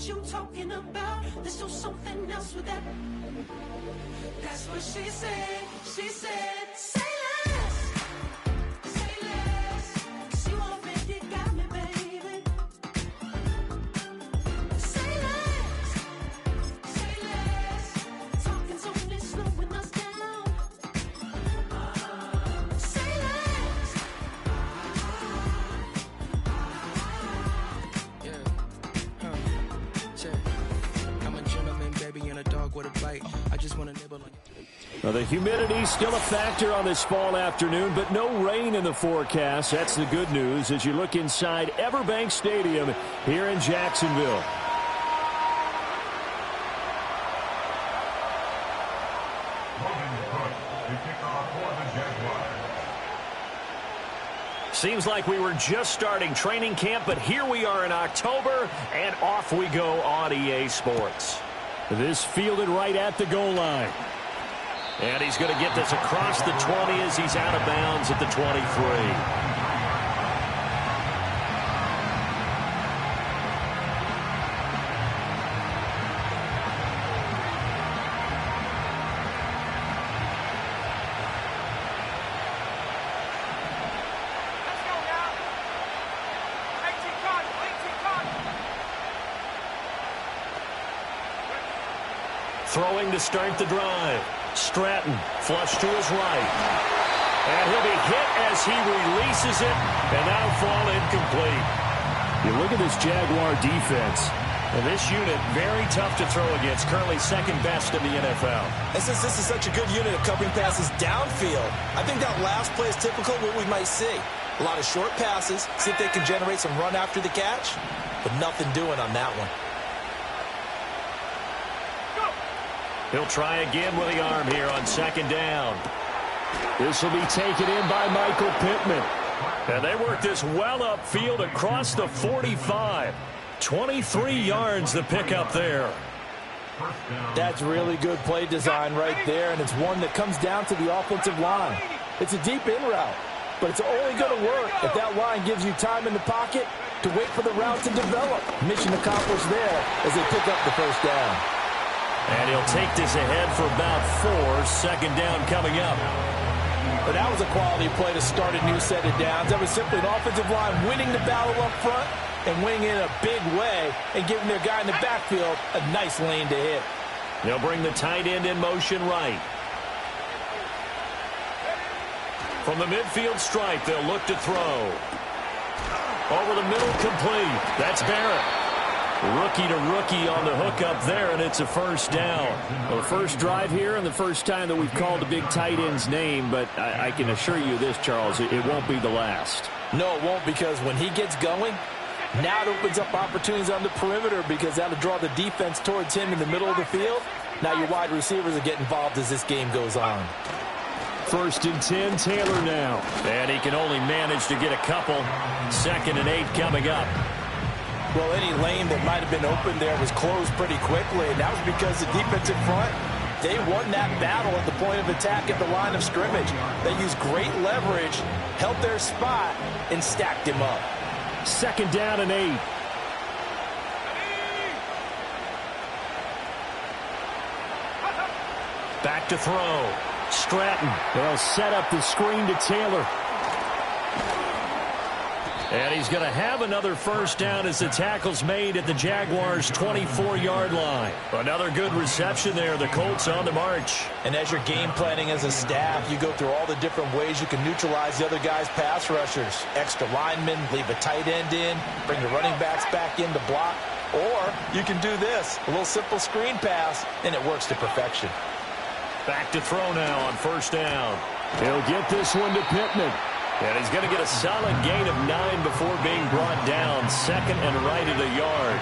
You talking about? Let's do something else with that. That's what she said. She said, say less. Say less. 'Cause you already got me, baby. Say less. Say less. Talking's only slowing us down. Say less. I'm a gentleman, baby, and a dog with a bite. I just want to nibble on you. Well, the humidity still a factor on this fall afternoon, but no rain in the forecast. That's the good news as you look inside Everbank Stadium here in Jacksonville. Seems like we were just starting training camp, but here we are in October, and off we go on EA Sports. This fielded right at the goal line. And he's going to get this across the 20 as he's out of bounds at the 23. Throwing to start the drive. Stratton, flush to his right. And he'll be hit as he releases it, and that'll fall incomplete. You look at this Jaguar defense, and this unit, very tough to throw against, currently second best in the NFL. And since this is such a good unit of covering passes downfield, I think that last play is typical of what we might see. A lot of short passes, see if they can generate some run after the catch, but nothing doing on that one. He'll try again with the arm here on second down. This will be taken in by Michael Pittman. And they work this well upfield across the 45. 23 yards the pickup there. That's really good play design right there, and it's one that comes down to the offensive line. It's a deep in route, but it's only going to work if that line gives you time in the pocket to wait for the route to develop. Mission accomplished there as they pick up the first down. And he'll take this ahead for about 4. Second down coming up. But that was a quality play to start a new set of downs. That was simply an offensive line winning the battle up front and winning in a big way and giving their guy in the backfield a nice lane to hit. They'll bring the tight end in motion right. From the midfield stripe, they'll look to throw. Over the middle, complete. That's Barrett. Rookie to rookie on the hook up there, and it's a first down. Well, the first drive here and the first time that we've called the big tight end's name, but I can assure you this, Charles, it won't be the last. No, it won't, because when he gets going, now it opens up opportunities on the perimeter because that'll draw the defense towards him in the middle of the field. Now your wide receivers will get involved as this game goes on. 1st and 10, Taylor now. And he can only manage to get a couple. 2nd and 8 coming up. Well, any lane that might have been open there was closed pretty quickly, and that was because the defensive front, they won that battle at the point of attack at the line of scrimmage. They used great leverage, held their spot, and stacked him up. 2nd down and 8. Back to throw. Stratton. They'll set up the screen to Taylor. And he's going to have another first down as the tackle's made at the Jaguars' 24-yard line. Another good reception there. The Colts on the march. And as you're game planning as a staff, you go through all the different ways you can neutralize the other guy's pass rushers. Extra linemen, leave a tight end in, bring the running backs back in to block. Or you can do this, a little simple screen pass, and it works to perfection. Back to throw now on first down. He'll get this one to Pittman. And he's going to get a solid gain of 9 before being brought down. Second and right at a yard.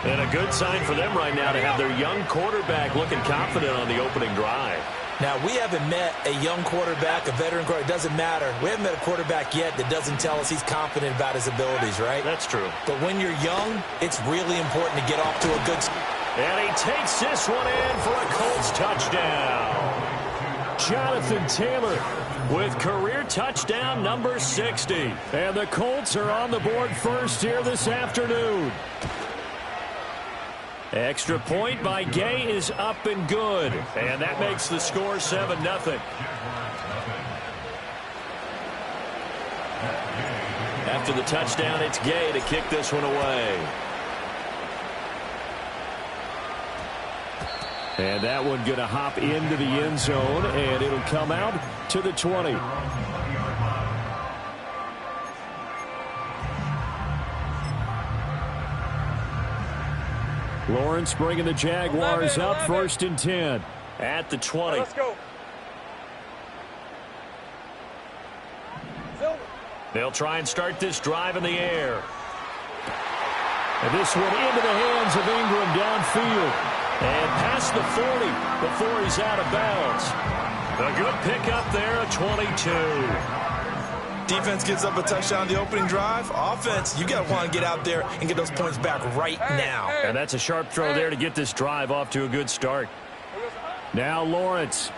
And a good sign for them right now to have their young quarterback looking confident on the opening drive. Now, we haven't met a young quarterback, a veteran quarterback. It doesn't matter. We haven't met a quarterback yet that doesn't tell us he's confident about his abilities, right? That's true. But when you're young, it's really important to get off to a good start. And he takes this one in for a Colts touchdown. Jonathan Taylor with career touchdown number 60. And the Colts are on the board first here this afternoon. Extra point by Gay is up and good. And that makes the score 7-0. After the touchdown, it's Gay to kick this one away. And that one going to hop into the end zone, and it'll come out to the 20. Lawrence bringing the Jaguars up first and 10 at the 20. Let's go. They'll try and start this drive in the air. And this one into the hands of Ingram downfield. And past the 40 before he's out of bounds. A good pickup there, a 22. Defense gives up a touchdown on the opening drive. Offense, you got to want to get out there and get those points back right now. And that's a sharp throw there to get this drive off to a good start. Now Lawrence.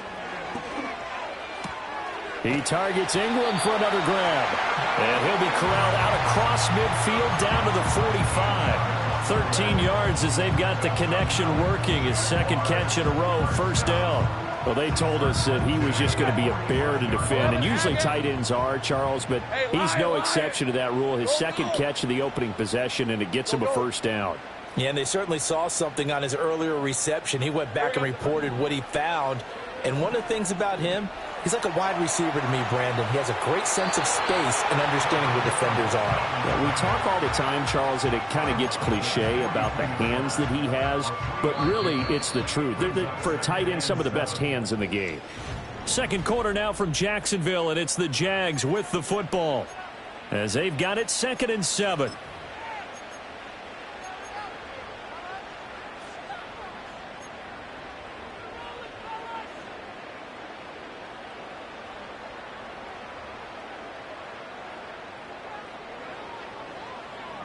He targets Ingram for another grab. And he'll be corralled out across midfield down to the 45. 13 yards as they've got the connection working. His second catch in a row, first down. Well, they told us that he was just going to be a bear to defend. And usually tight ends are, Charles, but he's no exception to that rule. His second catch of the opening possession, and it gets him a first down. Yeah, and they certainly saw something on his earlier reception. He went back and reported what he found. And one of the things about him, he's like a wide receiver to me, Brandon. He has a great sense of space and understanding where defenders are. Yeah, we talk all the time, Charles, that it kind of gets cliche about the hands that he has, but really it's the truth. They're for a tight end, some of the best hands in the game. Second quarter now from Jacksonville, and it's the Jags with the football as they've got it 2nd and 7.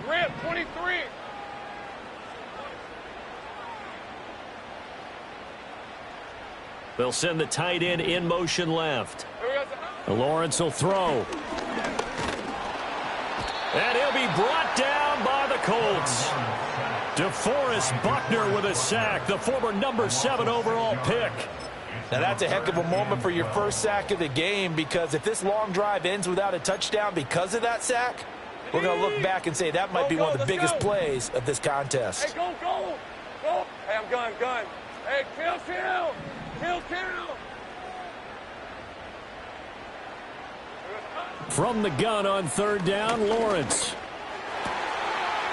Red 23. They'll send the tight end in motion left. Lawrence will throw. And he'll be brought down by the Colts. DeForest Buckner with a sack, the former number 7 overall pick. Now that's a heck of a moment for your first sack of the game, because if this long drive ends without a touchdown because of that sack, we're going to look back and say that might be one of the biggest plays of this contest. Hey, go. Hey, I'm gun. Hey, kill. From the gun on third down, Lawrence.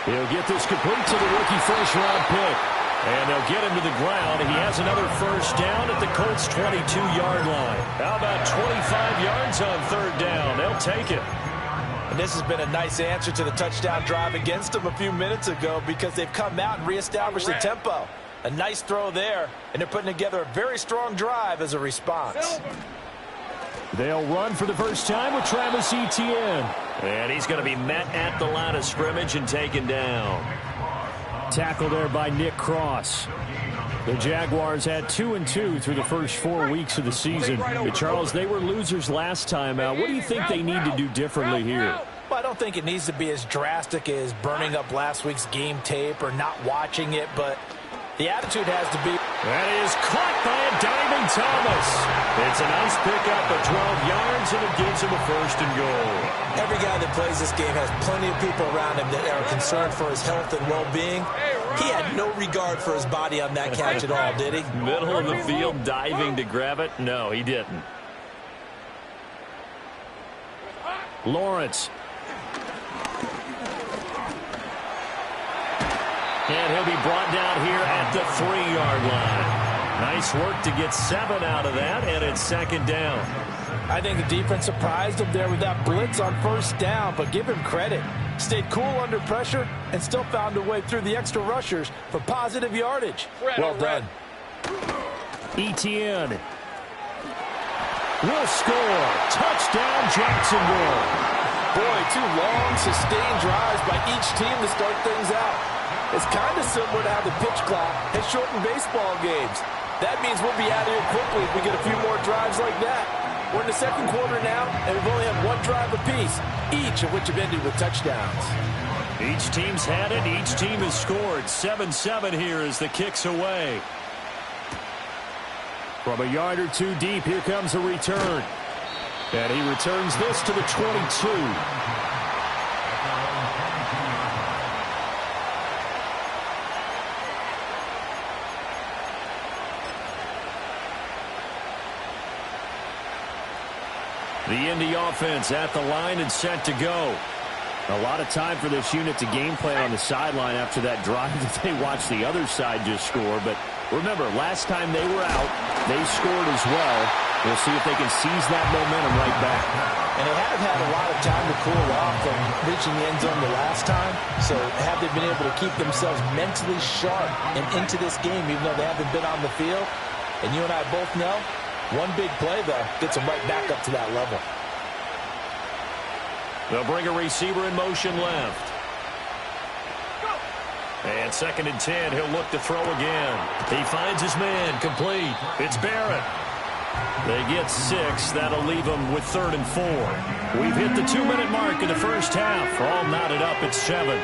He'll get this complete to the rookie first-round pick. And they'll get him to the ground. He has another first down at the Colts' 22-yard line. How about 25 yards on third down? They'll take it. And this has been a nice answer to the touchdown drive against them a few minutes ago, because they've come out and reestablished the tempo. A nice throw there, and they're putting together a very strong drive as a response. They'll run for the first time with Travis Etienne. And he's going to be met at the line of scrimmage and taken down. Tackle there by Nick Cross. The Jaguars had 2-2 through the first 4 weeks of the season. But Charles, they were losers last time out. What do you think they need to do differently here? Well, I don't think it needs to be as drastic as burning up last week's game tape or not watching it, but the attitude has to be. That is caught by a diving Thomas. It's a nice pickup of 12 yards, and it gives him a first and goal. Every guy that plays this game has plenty of people around him that are concerned for his health and well-being. He had no regard for his body on that catch at all, did he? Middle of the field, diving to grab it? No, he didn't. Lawrence. And he'll be brought down here at the 3-yard line. Nice work to get 7 out of that, and it's second down. I think the defense surprised him there with that blitz on first down, but give him credit. Stayed cool under pressure and still found a way through the extra rushers for positive yardage. Well done. Etienne will score. Touchdown, Jacksonville. Boy, 2 long, sustained drives by each team to start things out. It's kind of similar to how the pitch clock has shortened baseball games. That means we'll be out of here quickly if we get a few more drives like that. We're in the second quarter now, and we've only had 1 drive apiece, each of which have ended with touchdowns. Each team's had it. Each team has scored. 7-7 here as the kick's away. From a yard or 2 deep, here comes a return. And he returns this to the 22. The Indy offense at the line and set to go. A lot of time for this unit to game plan on the sideline after that drive that they watched the other side just score. But remember, last time they were out, they scored as well. We'll see if they can seize that momentum right back. And they haven't had a lot of time to cool off from reaching the end zone the last time. So have they been able to keep themselves mentally sharp and into this game even though they haven't been on the field? And you and I both know, one big play, though, gets them right back up to that level. They'll bring a receiver in motion left. And 2nd and 10, he'll look to throw again. He finds his man, complete. It's Barrett. They get 6. That'll leave them with 3rd and 4. We've hit the 2-minute mark in the first half. All knotted up at 7.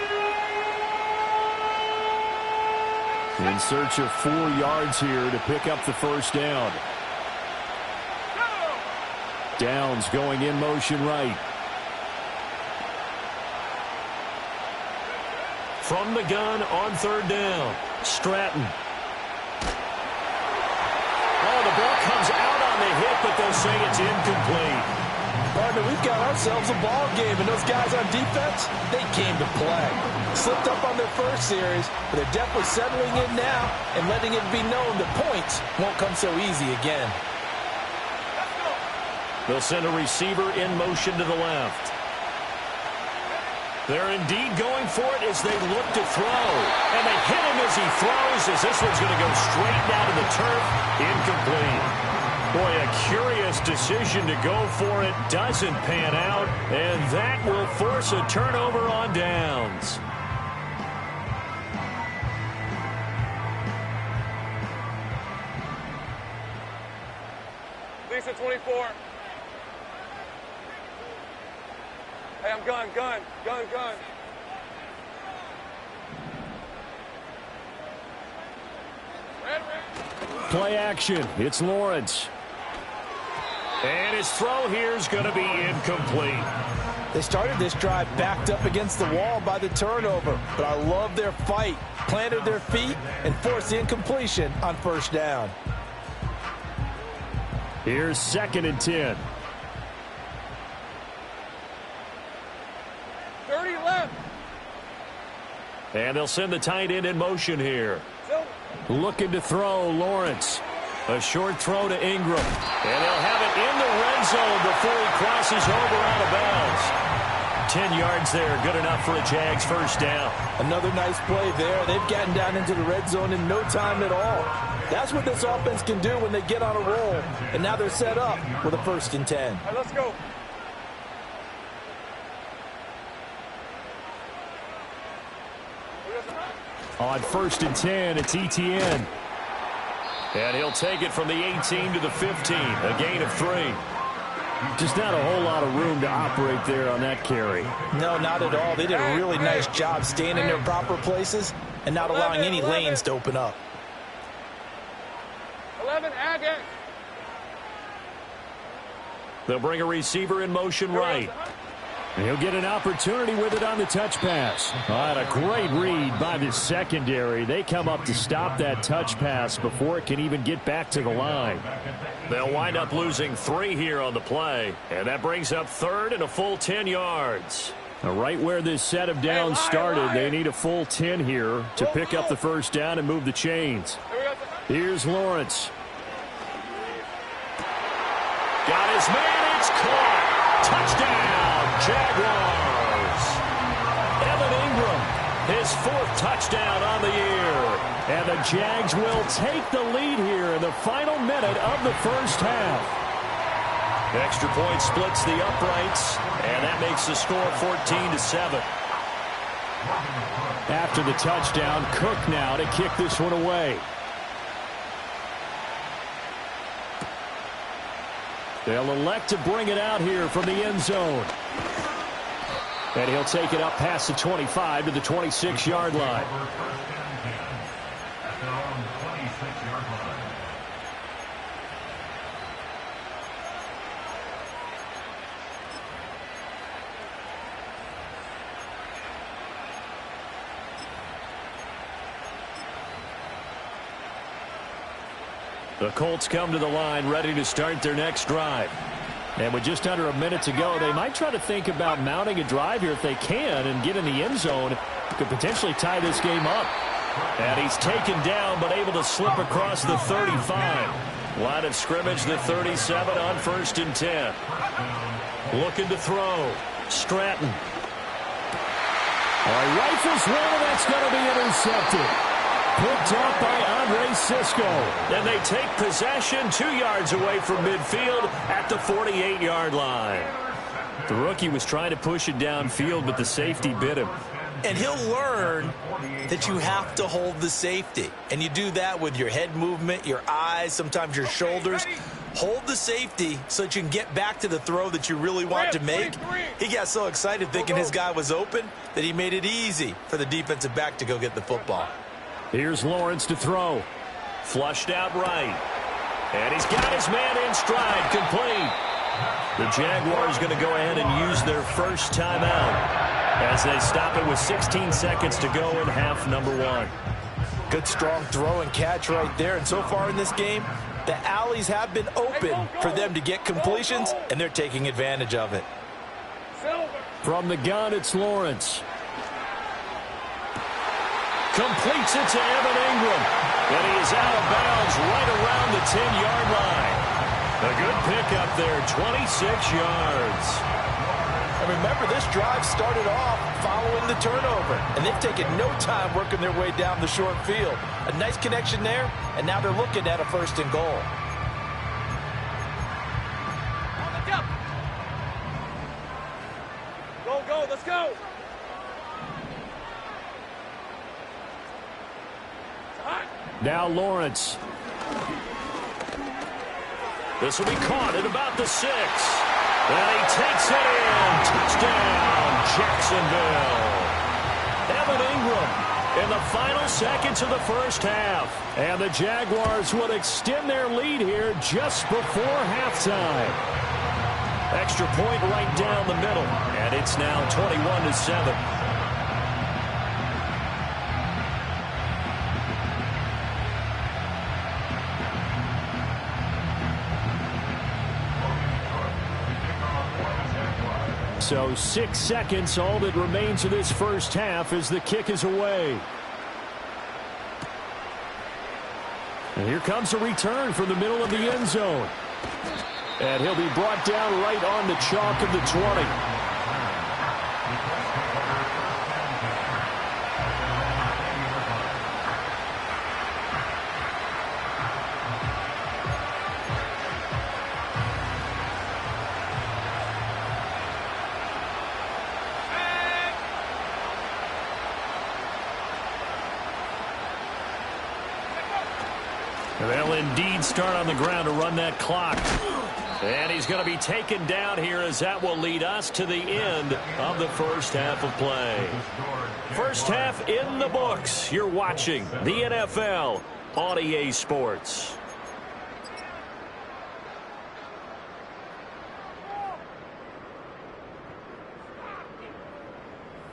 In search of 4 yards here to pick up the first down. Downs going in motion right. From the gun on 3rd down. Stratton. Oh, the ball comes out on the hit, but they'll say it's incomplete. Partner, we've got ourselves a ball game, and those guys on defense, they came to play. Slipped up on their first series, but they're definitely settling in now and letting it be known the points won't come so easy again. They'll send a receiver in motion to the left. They're indeed going for it as they look to throw. And they hit him as he throws, as this one's going to go straight down to the turf. Incomplete. Boy, a curious decision to go for it. Doesn't pan out. And that will force a turnover on downs. Lisa 24. Hey, I'm gun. Play action. It's Lawrence. And his throw here is going to be incomplete. They started this drive backed up against the wall by the turnover, but I love their fight. Planted their feet and forced the incompletion on first down. Here's 2nd and 10. 30 left. And they'll send the tight end in motion here. Looking to throw, Lawrence. A short throw to Ingram. And they'll have it in the red zone before he crosses over out of bounds. 10 yards there, good enough for a Jags first down. Another nice play there. They've gotten down into the red zone in no time at all. That's what this offense can do when they get on a roll. And now they're set up with a 1st and 10. All right, let's go. On 1st and 10, it's Etienne. And he'll take it from the 18 to the 15, a gain of 3. Just not a whole lot of room to operate there on that carry. No, not at all. They did a really nice job staying in their proper places and not allowing any lanes to open up. 11, Agate. They'll bring a receiver in motion right. And he'll get an opportunity with it on the touch pass. And a great read by the secondary. They come up to stop that touch pass before it can even get back to the line. They'll wind up losing 3 here on the play. And that brings up 3rd and a full 10 yards. Now, right where this set of downs started, they need a full 10 here to pick up the first down and move the chains. Here's Lawrence. Got his man. It's caught. Touchdown, Jaguars. Evan Ingram, his 4th touchdown on the year. And the Jags will take the lead here in the final minute of the first half. Extra point splits the uprights, and that makes the score 14-7. After the touchdown, Cook now to kick this one away. They'll elect to bring it out here from the end zone. And he'll take it up past the 25 to the 26-yard line. The Colts come to the line ready to start their next drive. And with just under a minute to go, they might try to think about mounting a drive here if they can and get in the end zone. Could potentially tie this game up. And he's taken down but able to slip across the 35. Line of scrimmage, the 37 on 1st and 10. Looking to throw. Stratton. Rifles one, and that's going to be intercepted. Picked up by Andre Sisco. And they take possession 2 yards away from midfield at the 48-yard line. The rookie was trying to push it downfield, but the safety bit him. And he'll learn that you have to hold the safety. And you do that with your head movement, your eyes, sometimes your shoulders. Hold the safety so that you can get back to the throw that you really want to make. He got so excited thinking his guy was open that he made it easy for the defensive back to go get the football. Here's Lawrence to throw. Flushed out right. And he's got his man in stride, complete. The Jaguars going to go ahead and use their first timeout as they stop it with 16 seconds to go in half number 1. Good strong throw and catch right there. And so far in this game, the alleys have been open for them to get completions, and they're taking advantage of it. From the gun, it's Lawrence. Completes it to Evan Ingram. And he is out of bounds right around the 10-yard line. A good pickup there, 26 yards. And remember, this drive started off following the turnover. And they've taken no time working their way down the short field. A nice connection there, and now they're looking at a 1st and goal. Go, let's go. Now Lawrence. This will be caught at about the 6. And he takes it in. Touchdown, Jacksonville. Evan Ingram in the final seconds of the first half. And the Jaguars will extend their lead here just before halftime. Extra point right down the middle. And it's now 21-7. So 6 seconds, all that remains of this first half as the kick is away. And here comes a return from the middle of the end zone. And he'll be brought down right on the chalk of the 20. They'll indeed start on the ground to run that clock. And he's going to be taken down here as that will lead us to the end of the first half of play. First half in the books. You're watching the NFL on EA Sports.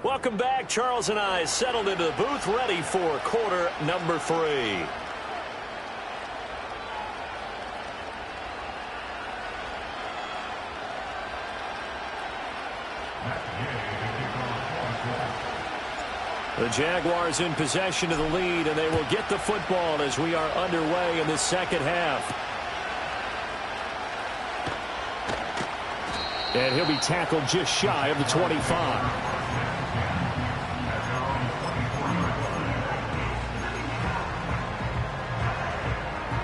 Welcome back. Charles and I settled into the booth ready for quarter number 3. The Jaguars in possession of the lead, and they will get the football as we are underway in the second half. And he'll be tackled just shy of the 25.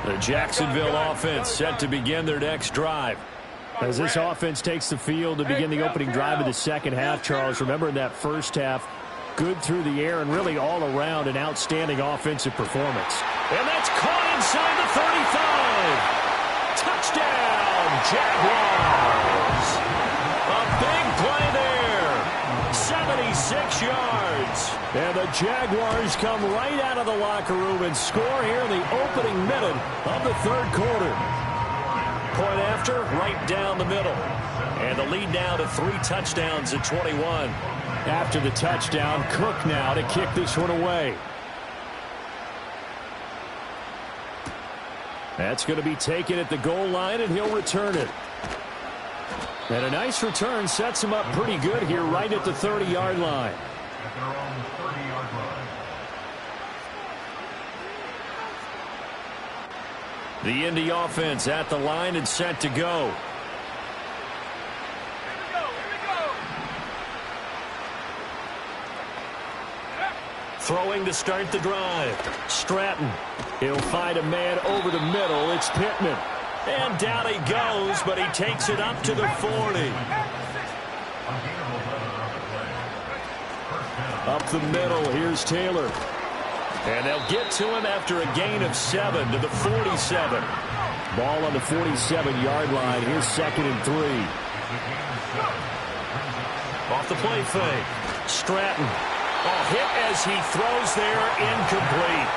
The Jacksonville offense set to begin their next drive. As this offense takes the field to begin the opening drive of the second half, Charles, remember in that first half, good through the air and really all around an outstanding offensive performance. And that's caught inside the 35. Touchdown, Jaguars. A big play there. 76 yards. And the Jaguars come right out of the locker room and score here in the opening minute of the third quarter. Point after, right down the middle. And the lead now to 3 touchdowns at 21. After the touchdown, Cook now to kick this one away. That's going to be taken at the goal line, and he'll return it. And a nice return sets him up pretty good here right at the 30-yard line. The Indy offense at the line and set to go. Throwing to start the drive. Stratton. He'll find a man over the middle. It's Pittman. And down he goes, but he takes it up to the 40. Up the middle, here's Taylor. And they'll get to him after a gain of 7 to the 47. Ball on the 47-yard line. Here's 2nd and 3. Off the play fake. Stratton. Oh, hit as he throws there, incomplete.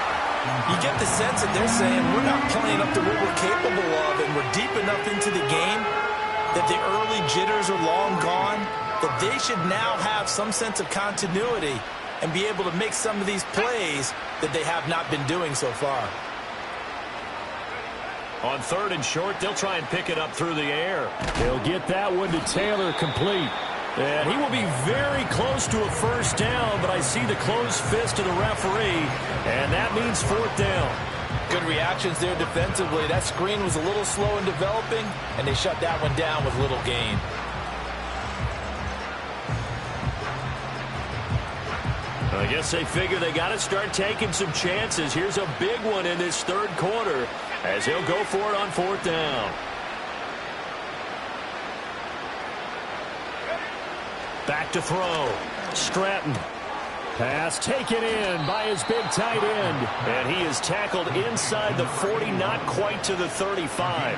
You get the sense that they're saying we're not playing up to what we're capable of, and we're deep enough into the game that the early jitters are long gone, that they should now have some sense of continuity and be able to make some of these plays that they have not been doing so far. On 3rd and short, they'll try and pick it up through the air. They'll get that one to Taylor, complete. And he will be very close to a first down, but I see the closed fist of the referee, and that means 4th down. Good reactions there defensively. That screen was a little slow in developing, and they shut that one down with little gain. I guess they figure they got to start taking some chances. Here's a big one in this third quarter as he'll go for it on 4th down. Back to throw. Stratton. Pass taken in by his big tight end. And he is tackled inside the 40, not quite to the 35.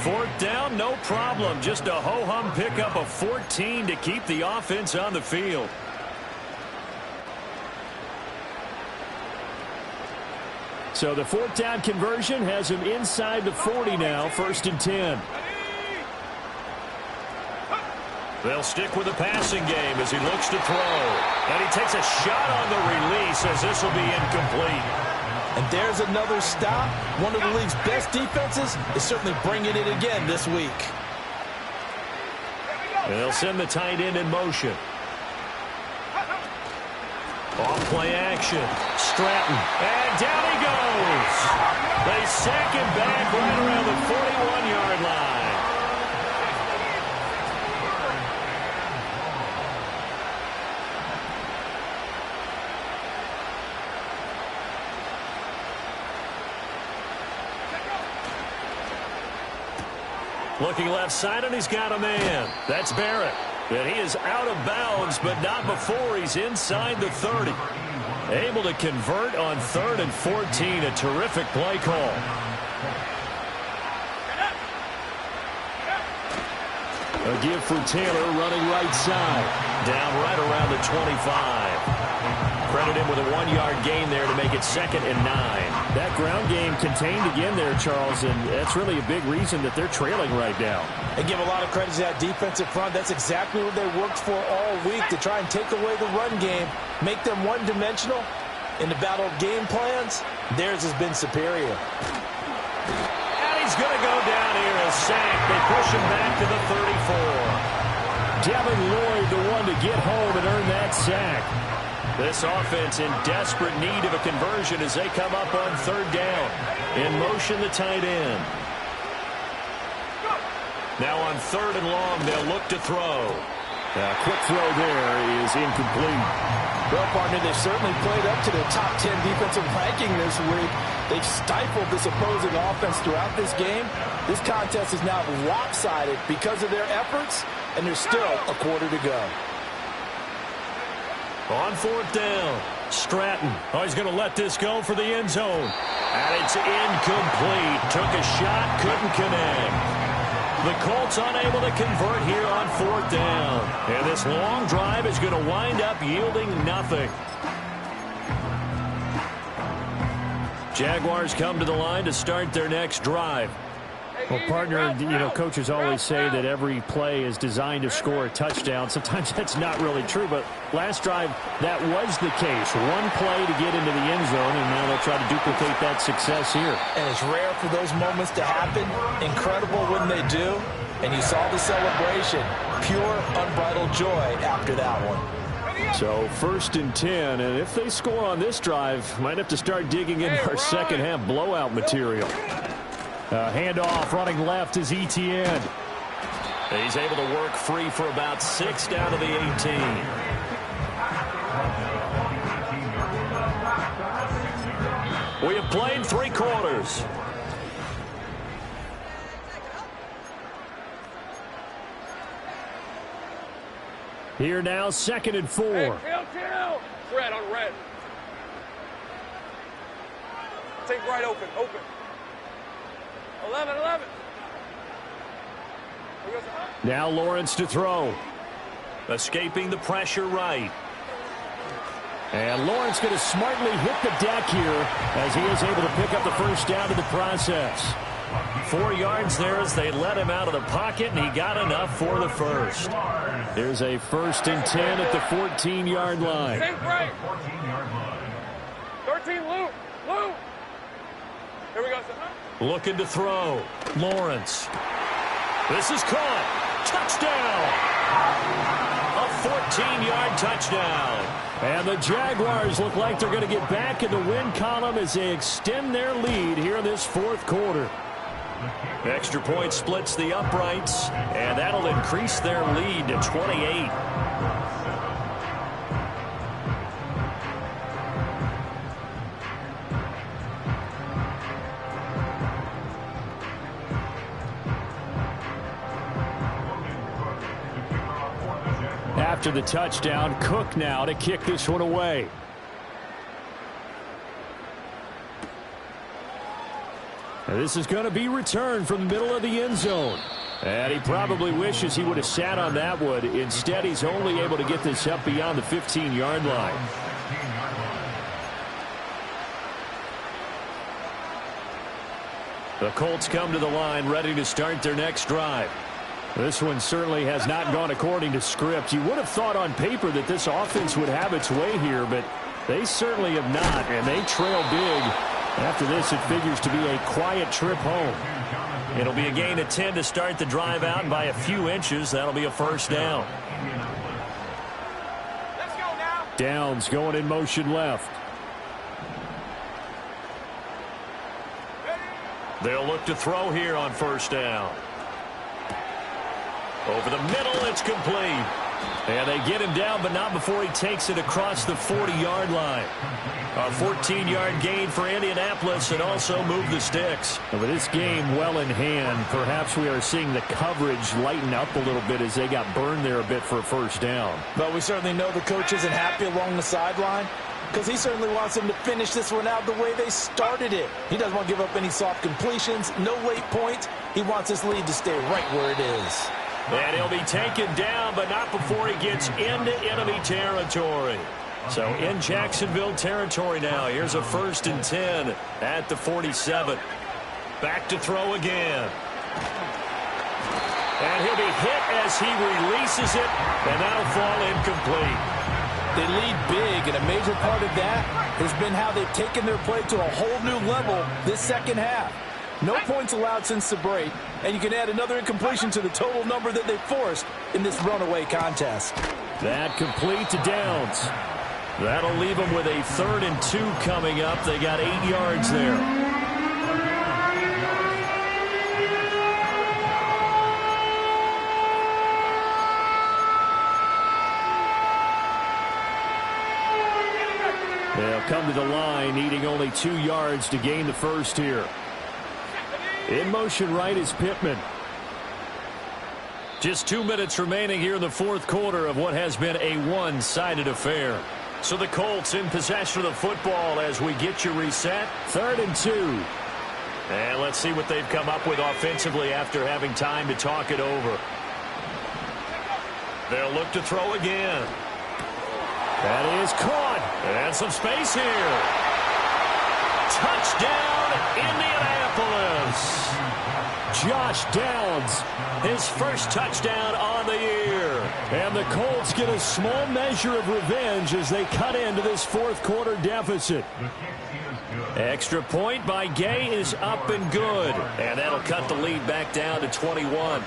4th down, no problem. Just a ho-hum pickup of 14 to keep the offense on the field. So the 4th down conversion has him inside the 40 now, 1st and 10. They'll stick with the passing game as he looks to throw. And he takes a shot on the release as this will be incomplete. And there's another stop. One of the league's best defenses is certainly bringing it again this week. And they'll send the tight end in motion. Off play action. Stratton. And down he goes. They sack him back right around the 41-yard line. Looking left side, and he's got a man. That's Barrett. And he is out of bounds, but not before he's inside the 30. Able to convert on 3rd and 14. A terrific play call. A give for Taylor running right side. Down right around the 25. Credit him with a 1-yard gain there to make it 2nd and 9. That ground game contained again there, Charles, and that's really a big reason that they're trailing right now. They give a lot of credit to that defensive front. That's exactly what they worked for all week, to try and take away the run game, make them one-dimensional. In the battle of game plans, theirs has been superior. And he's going to go down here, a sack. They push him back to the 34. Devin Lloyd, the one to get home and earn that sack. This offense in desperate need of a conversion as they come up on third down. In motion, the tight end. Now on third and long, they'll look to throw. Quick throw there is incomplete. Well, partner, they certainly played up to their top 10 defensive ranking this week. They've stifled this opposing offense throughout this game. This contest is now lopsided because of their efforts, and there's still a quarter to go. On fourth down, Stratton. Oh, he's going to let this go for the end zone. And it's incomplete. Took a shot, couldn't connect. The Colts unable to convert here on fourth down. And this long drive is going to wind up yielding nothing. Jaguars come to the line to start their next drive. Well, partner, coaches always say that every play is designed to score a touchdown. Sometimes that's not really true, but last drive, that was the case. One play to get into the end zone, and now they'll try to duplicate that success here. And it's rare for those moments to happen. Incredible when they do. And you saw the celebration. Pure, unbridled joy after that one. So, 1st and 10, and if they score on this drive, might have to start digging into our second-half blowout material. Handoff running left is Etienne. He's able to work free for about 6 down to the 18. We have played 3 quarters. Here now, 2nd and 4. Hey, red on red. Take right open. 11. Now Lawrence to throw. Escaping the pressure right. And Lawrence going to smartly hit the deck here as he is able to pick up the first down in the process. 4 yards there as they let him out of the pocket, and he got enough for the first. Here's a 1st and 10 at the 14-yard line. Take right. 13, Lou. Here we go, sir. Looking to throw. Lawrence. This is caught. Touchdown. A 14-yard touchdown. And the Jaguars look like they're going to get back in the win column as they extend their lead here in this 4th quarter. Extra point splits the uprights, and that'll increase their lead to 28. After the touchdown, Cook now to kick this one away. And this is going to be returned from the middle of the end zone. And he probably wishes he would have sat on that one. Instead, he's only able to get this up beyond the 15-yard line. The Colts come to the line ready to start their next drive. This one certainly has not gone according to script. You would have thought on paper that this offense would have its way here, but they certainly have not, and they trail big. After this, it figures to be a quiet trip home. It'll be a gain of 10 to start the drive out, and by a few inches, that'll be a first down. Let's go now. Downs going in motion left. They'll look to throw here on first down. Over the middle, it's complete. And they get him down, but not before he takes it across the 40-yard line. A 14-yard gain for Indianapolis and also move the sticks. And with this game well in hand, perhaps we are seeing the coverage lighten up a little bit as they got burned there a bit for a first down. But we certainly know the coach isn't happy along the sideline because he certainly wants them to finish this one out the way they started it. He doesn't want to give up any soft completions, no late points. He wants this lead to stay right where it is. And he'll be taken down, but not before he gets into enemy territory. So in Jacksonville territory now. Here's a 1st and 10 at the 47. Back to throw again. And he'll be hit as he releases it, and that'll fall incomplete. They lead big, and a major part of that has been how they've taken their play to a whole new level this second half. No points allowed since the break, and you can add another incompletion to the total number that they forced in this runaway contest. That complete to Downs. That'll leave them with a 3rd and 2 coming up. They got 8 yards there. They'll come to the line, needing only 2 yards to gain the first here. In motion right is Pittman. Just 2 minutes remaining here in the 4th quarter of what has been a one-sided affair. So the Colts in possession of the football as we get you reset. 3rd and 2. And let's see what they've come up with offensively after having time to talk it over. They'll look to throw again. That is caught. And some space here. Touchdown, Indianapolis. Josh Downs, his first touchdown on the year. And the Colts get a small measure of revenge as they cut into this 4th quarter deficit. Extra point by Gay is up and good. And that'll cut the lead back down to 21.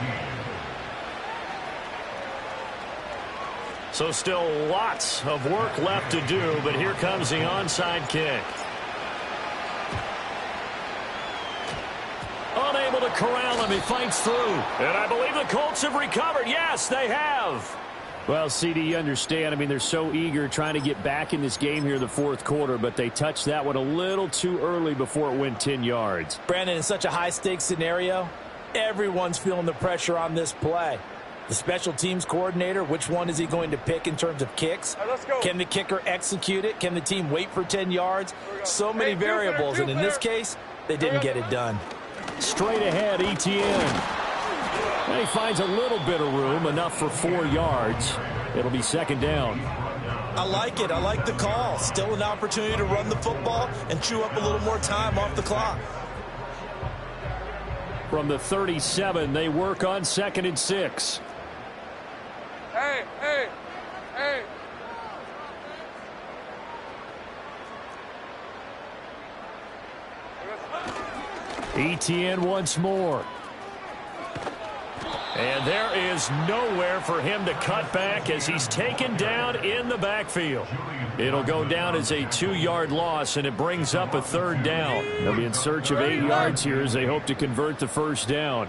So still lots of work left to do, but here comes the onside kick. Unable to corral him. He fights through. And I believe the Colts have recovered. Yes, they have. Well, CD, you understand. I mean, they're so eager trying to get back in this game here in the 4th quarter, but they touched that one a little too early before it went 10 yards. Brandon, in such a high-stakes scenario, everyone's feeling the pressure on this play. The special teams coordinator, which one is he going to pick in terms of kicks? Right, let's go. Can the kicker execute it? Can the team wait for 10 yards? So many variables, and in this case, they didn't get it done. Straight ahead, Etienne. And he finds a little bit of room, enough for 4 yards. It'll be 2nd down. I like it. I like the call. Still an opportunity to run the football and chew up a little more time off the clock. From the 37, they work on 2nd and 6. Hey, hey, hey. Etienne once more. And there is nowhere for him to cut back as he's taken down in the backfield. It'll go down as a 2-yard loss, and it brings up a 3rd down. They'll be in search of 8 yards here as they hope to convert the first down.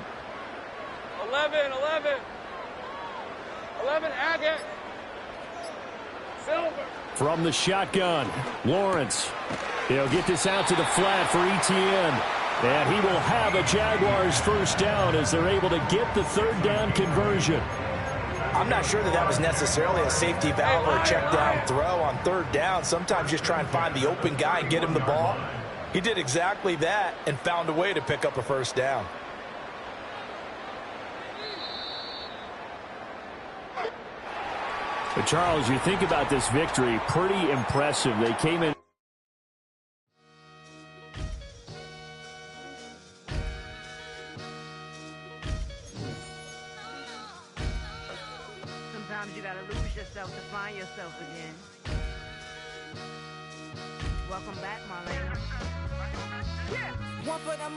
11, Agate. Silver. From the shotgun, Lawrence. He'll get this out to the flat for Etienne. And he will have a Jaguars first down as they're able to get the 3rd down conversion. I'm not sure that was necessarily a safety valve or a check down throw on 3rd down. Sometimes just try and find the open guy and get him the ball. He did exactly that and found a way to pick up a first down. But Charles, you think about this victory, pretty impressive. They came in. Sometimes you gotta lose yourself to find yourself again. Welcome back, Marlena. One for the